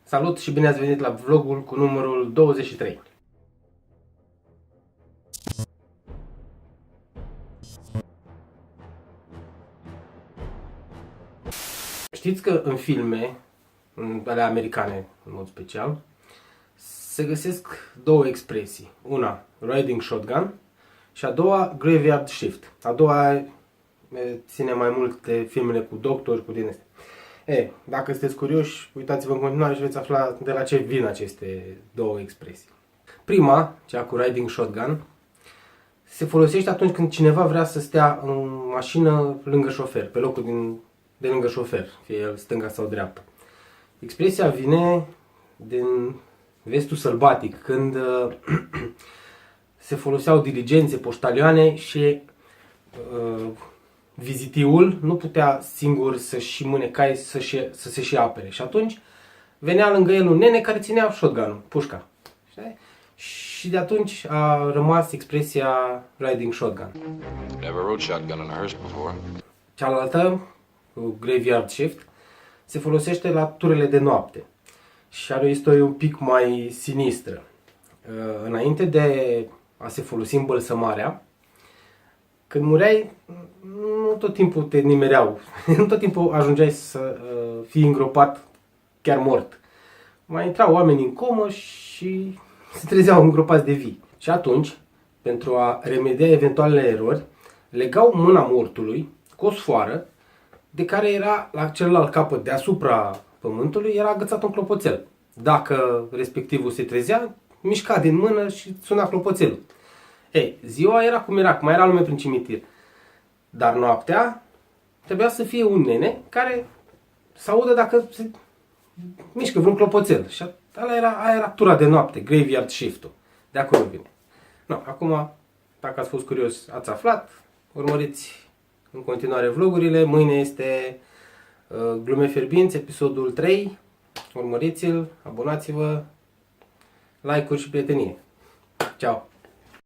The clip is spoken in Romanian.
Salut și bine ați venit la vlogul cu numărul 23. Știți că în filme, ale americane în mod special, se găsesc două expresii. Una, riding shotgun, și a doua, graveyard shift. A doua ține mai mult de filmele cu doctori, cu din astea. Dacă sunteți curioși, uitați-vă în continuare și veți afla de la ce vin aceste două expresii. Prima, cea cu riding shotgun, se folosește atunci când cineva vrea să stea în mașină lângă șofer, pe locul de lângă șofer, fie el stânga sau dreapta. Expresia vine din vestul sălbatic, când se foloseau diligențe, poștalioane și vizitiul nu putea singur să-și mâne cai să se și apere. Și atunci venea lângă el un nene care ținea shotgun-ul, pușca. Știi? Și de atunci a rămas expresia riding shotgun. Never rode shotgun in a hearse before. Cealaltă, graveyard shift, se folosește la turele de noapte și are o istorie un pic mai sinistră. Înainte de a se folosi îmbălsămarea, când mureai, nu tot timpul te nimereau, nu tot timpul ajungeai să fii îngropat chiar mort. Mai intrau oameni în comă și se trezeau îngropați de vii. Și atunci, pentru a remedia eventualele erori, legau mâna mortului cu o sfoară de care era la celălalt capăt deasupra pământului, era agățat un clopoțel. Dacă respectivul se trezea, mișca din mână și suna clopoțelul. Ziua era cum era, mai era lume prin cimitir. Dar noaptea trebuia să fie un nene care să audă dacă se mișcă vreun clopoțel. Și aia era tura de noapte, graveyard shift-ul. De acolo vine. Acum, dacă ați fost curios, ați aflat. Urmăriți în continuare vlogurile. Mâine este Glume Fierbinți, episodul 3. Urmăriți-l, abonați-vă, like-uri și prietenie. Ciao!